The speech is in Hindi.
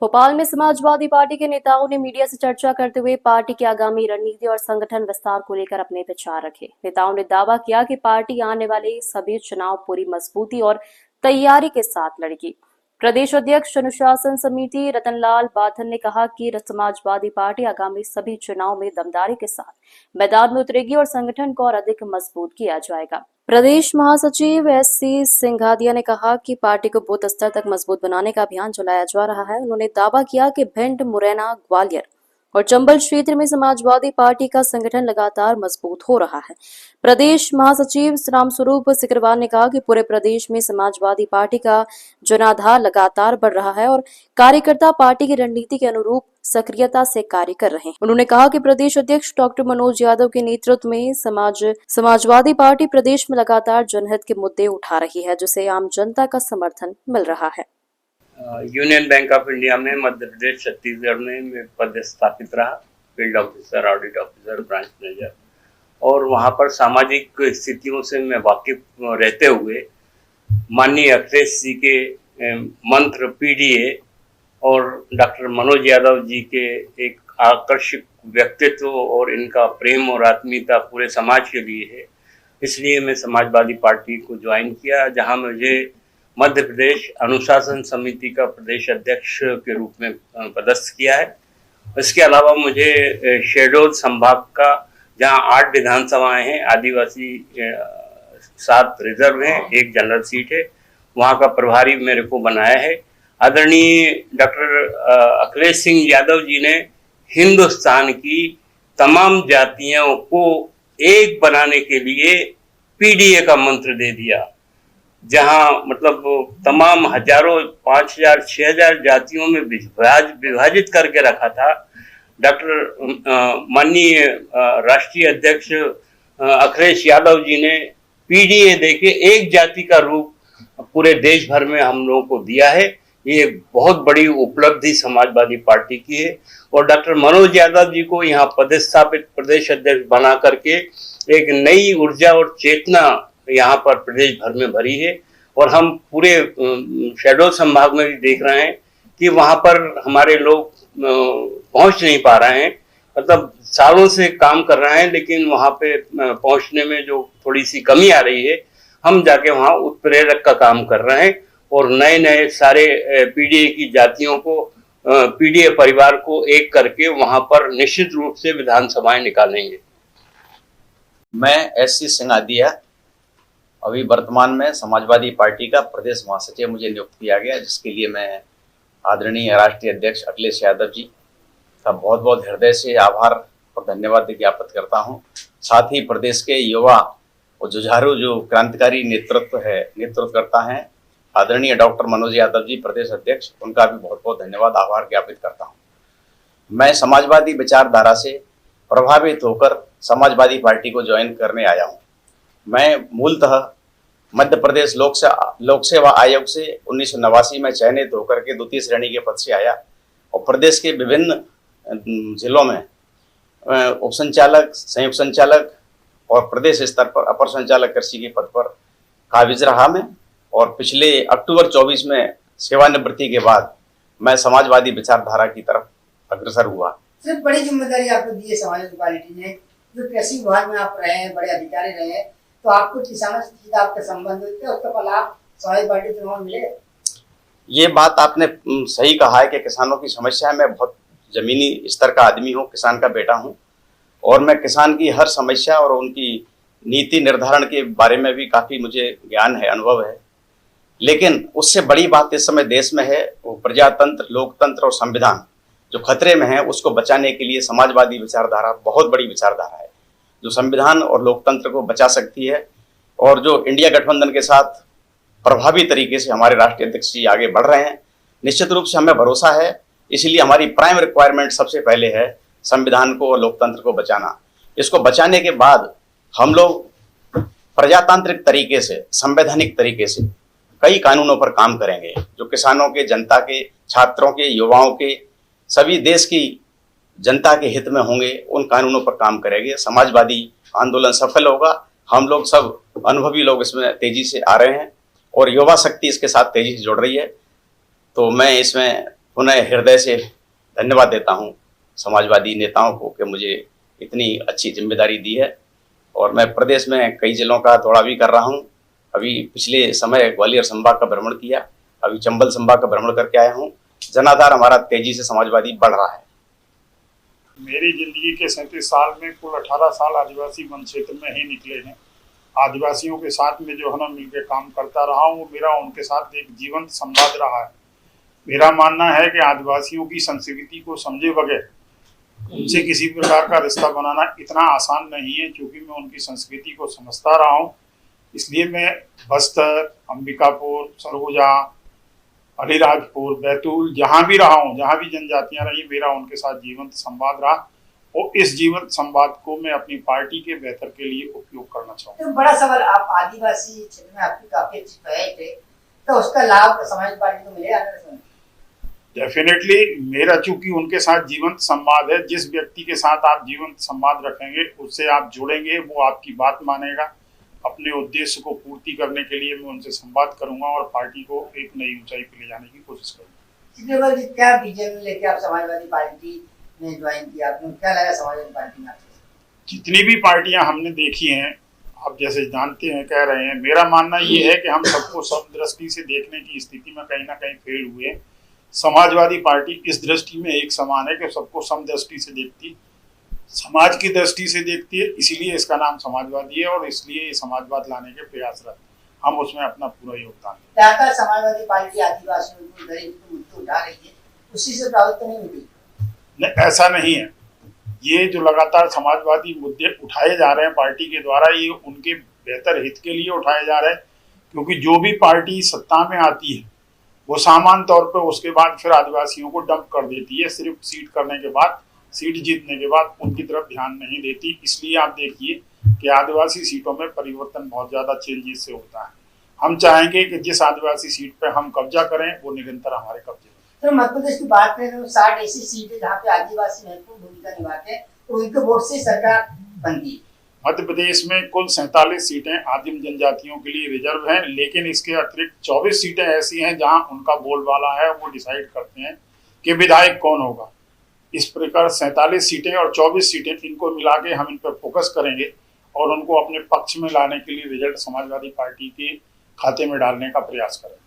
भोपाल में समाजवादी पार्टी के नेताओं ने मीडिया से चर्चा करते हुए पार्टी की आगामी रणनीति और संगठन विस्तार को लेकर अपने विचार रखे। नेताओं ने दावा किया कि पार्टी आने वाले सभी चुनाव पूरी मजबूती और तैयारी के साथ लड़ेगी। प्रदेश अध्यक्ष अनुशासन समिति रतनलाल बाथन ने कहा कि समाजवादी पार्टी आगामी सभी चुनाव में दमदारी के साथ मैदान में उतरेगी और संगठन को और अधिक मजबूत किया जाएगा। प्रदेश महासचिव एससी सिंघादिया ने कहा कि पार्टी को बूथ स्तर तक मजबूत बनाने का अभियान चलाया जा रहा है। उन्होंने दावा किया कि भिंड, मुरैना, ग्वालियर और चंबल क्षेत्र में समाजवादी पार्टी का संगठन लगातार मजबूत हो रहा है। प्रदेश महासचिव रामस्वरूप सिकरवार ने कहा कि पूरे प्रदेश में समाजवादी पार्टी का जनाधार लगातार बढ़ रहा है और कार्यकर्ता पार्टी की रणनीति के अनुरूप सक्रियता से कार्य कर रहे हैं। उन्होंने कहा कि प्रदेश अध्यक्ष डॉक्टर मनोज यादव के नेतृत्व में समाजवादी पार्टी प्रदेश में लगातार जनहित के मुद्दे उठा रही है, जिसे आम जनता का समर्थन मिल रहा है। यूनियन बैंक ऑफ इंडिया में मध्य प्रदेश छत्तीसगढ़ में मैं पदस्थापित रहा, field officer, audit officer, branch manager, और वहाँ पर सामाजिक स्थितियों से मैं वाकिफ रहते हुए माननीय अखिलेश जी के मंत्र पीडीए और डॉक्टर मनोज यादव जी के एक आकर्षक व्यक्तित्व और इनका प्रेम और आत्मीयता पूरे समाज के लिए है, इसलिए मैं समाजवादी पार्टी को ज्वाइन किया, जहां मुझे मध्य प्रदेश अनुशासन समिति का प्रदेश अध्यक्ष के रूप में पदस्थ किया है। इसके अलावा मुझे शहडोल संभाग का, जहां 8 विधानसभाएं हैं, आदिवासी 7 रिजर्व हैं, 1 जनरल सीट है, वहां का प्रभारी मेरे को बनाया है। आदरणीय डॉक्टर अखिलेश सिंह यादव जी ने हिंदुस्तान की तमाम जातियों को एक बनाने के लिए पीडीए का मंत्र दे दिया, जहां मतलब तमाम हजारों 5000 6000 जातियों में विभाजित करके रखा था। डॉक्टर माननीय राष्ट्रीय अध्यक्ष अखिलेश यादव जी ने पीडीए देके एक जाति का रूप पूरे देश भर में हम लोगों को दिया है। ये बहुत बड़ी उपलब्धि समाजवादी पार्टी की है और डॉक्टर मनोज यादव जी को यहाँ पदस्थापित प्रदेश अध्यक्ष बना करके एक नई ऊर्जा और चेतना यहाँ पर प्रदेश भर में भरी है। और हम पूरे शहडोल संभाग में भी देख रहे हैं कि वहाँ पर हमारे लोग पहुँच नहीं पा रहे हैं, मतलब सालों से काम कर रहे हैं, लेकिन वहाँ पे पहुँचने में जो थोड़ी सी कमी आ रही है, हम जाके वहाँ उत्प्रेरक का काम कर रहे हैं और नए नए सारे पीडीए की जातियों को, पीडीए परिवार को एक करके वहाँ पर निश्चित रूप से विधानसभाएं निकालेंगे। मैं एससी सिंघादिया, अभी वर्तमान में समाजवादी पार्टी का प्रदेश महासचिव मुझे नियुक्त किया गया, जिसके लिए मैं आदरणीय राष्ट्रीय अध्यक्ष अखिलेश यादव जी का बहुत बहुत हृदय से आभार और धन्यवाद ज्ञापित करता हूं। साथ ही प्रदेश के युवा और जुझारू जो क्रांतिकारी नेतृत्व करता है आदरणीय डॉक्टर मनोज यादव जी प्रदेश अध्यक्ष, उनका भी बहुत बहुत धन्यवाद आभार ज्ञापित करता हूं। मैं समाजवादी विचारधारा से प्रभावित होकर समाजवादी पार्टी को ज्वाइन करने आया हूं। मैं मूलतः मध्य प्रदेश लोक सेवा आयोग से 1989 में चयनित होकर के 2य श्रेणी के पद से आया और प्रदेश के विभिन्न जिलों में उप संचालक, संयुक्त संचालक और प्रदेश स्तर पर अपर संचालक कृषि के पद पर काबिज रहा मैं। और पिछले अक्टूबर 24 में सेवानिवृत्ति के बाद मैं समाजवादी विचारधारा की तरफ अग्रसर हुआ। सिर्फ बड़ी जिम्मेदारी आपको दी है समाजवादी पार्टी ने, जो कृषि विभाग में आप रहे हैं, बड़े अधिकारी रहे हैं, तो आपको किसानों से सीधा आपका संबंध होता है, उसका लाभ समाजवादी पार्टी चुनाव मिले। ये बात आपने सही कहा है कि किसानों की समस्या है। मैं बहुत जमीनी स्तर का आदमी हूँ, किसान का बेटा हूँ और मैं किसान की हर समस्या और उनकी नीति निर्धारण के बारे में भी काफ़ी मुझे ज्ञान है, अनुभव है। लेकिन उससे बड़ी बात इस समय देश में है वो प्रजातंत्र, लोकतंत्र और संविधान जो खतरे में है, उसको बचाने के लिए समाजवादी विचारधारा बहुत बड़ी विचारधारा है जो संविधान और लोकतंत्र को बचा सकती है। और जो इंडिया गठबंधन के साथ प्रभावी तरीके से हमारे राष्ट्रीय अध्यक्ष जी आगे बढ़ रहे हैं, निश्चित रूप से हमें भरोसा है। इसलिए हमारी प्राइम रिक्वायरमेंट सबसे पहले है संविधान को और लोकतंत्र को बचाना। इसको बचाने के बाद हम लोग प्रजातांत्रिक तरीके से, संवैधानिक तरीके से कई कानूनों पर काम करेंगे जो किसानों के, जनता के, छात्रों के, युवाओं के, सभी देश की जनता के हित में होंगे। उन कानूनों पर काम करेंगे। समाजवादी आंदोलन सफल होगा। हम लोग सब अनुभवी लोग इसमें तेजी से आ रहे हैं और युवा शक्ति इसके साथ तेजी से जुड़ रही है। तो मैं इसमें पुनः हृदय से धन्यवाद देता हूँ समाजवादी नेताओं को कि मुझे इतनी अच्छी जिम्मेदारी दी है। और मैं प्रदेश में कई जिलों का दौरा भी कर रहा हूँ। अभी पिछले समय ग्वालियर संभाग का भ्रमण किया, अभी चंबल संभाग का भ्रमण करके आया हूँ। जनाधार हमारा तेजी से समाजवादी बढ़ रहा है। मेरी जिंदगी के 37 साल में कुल 18 साल आदिवासी वन क्षेत्र में ही निकले हैं। आदिवासियों के साथ में जो है ना मिलकर काम करता रहा हूँ, वो मेरा उनके साथ एक जीवंत संवाद रहा है। मेरा मानना है कि आदिवासियों की संस्कृति को समझे बगैर उनसे किसी प्रकार का रिश्ता बनाना इतना आसान नहीं है, क्योंकि मैं उनकी संस्कृति को समझता रहा हूँ। इसलिए मैं बस्तर, अंबिकापुर, सरगुजा, अलीराजपुर, बैतूल जहाँ भी रहा हूँ, जहाँ भी जनजातियाँ रही, मेरा उनके साथ जीवंत संवाद रहा और इस जीवंत संवाद को मैं अपनी पार्टी के बेहतर के लिए उपयोग करना चाहूँगा। तो बड़ा सवाल, आप आदिवासी क्षेत्र में आपकी काफी अच्छी पढ़ाई थे, तो उसका लाभ समाजवादी पार्टी को मिलेगा? डेफिनेटली मेरा चूंकि उनके साथ जीवंत संवाद है, जिस व्यक्ति के साथ आप जीवंत संवाद रखेंगे, उससे आप जुड़ेंगे, वो आपकी बात मानेगा। अपने उद्देश्य को पूर्ति करने के लिए मैं उनसे संवाद करूंगा और पार्टी को एक नई ऊंचाई पर ले जाने की कोशिश करूंगा। क्या विजन लेके आप समाजवादी पार्टी में ज्वाइन किया? आपको क्या लगा समाजवादी पार्टी में? जितनी भी पार्टियां हमने देखी हैं, आप जैसे जानते हैं, कह रहे हैं, मेरा मानना ये है कि हम सबको समदृष्टि से देखने की स्थिति में कहीं ना कहीं फेल हुए। समाजवादी पार्टी इस दृष्टि में एक समान है कि सबको समदृष्टि से देखती, समाज की दृष्टि से देखती है, इसीलिए इसका नाम समाजवादी है और इसलिए समाजवाद लाने के प्रयासरत हम उसमें अपना पूरा योगदान दें। समाजवादी पार्टी आदिवासियों को गरीब को मुद्दे उठा रही है, उसी से प्रभावित नहीं होती? नहीं, ऐसा नहीं है। ये जो लगातार समाजवादी मुद्दे उठाए जा रहे हैं पार्टी के द्वारा, ये उनके बेहतर हित के लिए उठाए जा रहे हैं, क्योंकि जो भी पार्टी सत्ता में आती है वो सामान्य तौर पर उसके बाद फिर आदिवासियों को डंप कर देती है। सिर्फ सीट करने के बाद, सीट जीतने के बाद उनकी तरफ ध्यान नहीं देती। इसलिए आप देखिए कि आदिवासी सीटों में परिवर्तन बहुत ज़्यादा चेंजेस से होता है। हम चाहेंगे कि जिस आदिवासी सीट पर हम कब्जा करें वो निरंतर हमारे कब्जे में। तो मध्य प्रदेश की बात करें तो 60 ऐसी सीटें जहाँ पे आदिवासी महत्वपूर्ण भूमिका निभाते हैं और उनके वोट से सरकार बनती है। मध्य प्रदेश में कुल 47 सीटें आदिम जनजातियों के लिए रिजर्व हैं, लेकिन इसके अतिरिक्त 24 सीटें ऐसी हैं जहां उनका बोलबाला है, वो डिसाइड करते हैं कि विधायक कौन होगा। इस प्रकार 47 सीटें और 24 सीटें, इनको मिला के हम इन पर फोकस करेंगे और उनको अपने पक्ष में लाने के लिए रिजल्ट समाजवादी पार्टी के खाते में डालने का प्रयास करेंगे।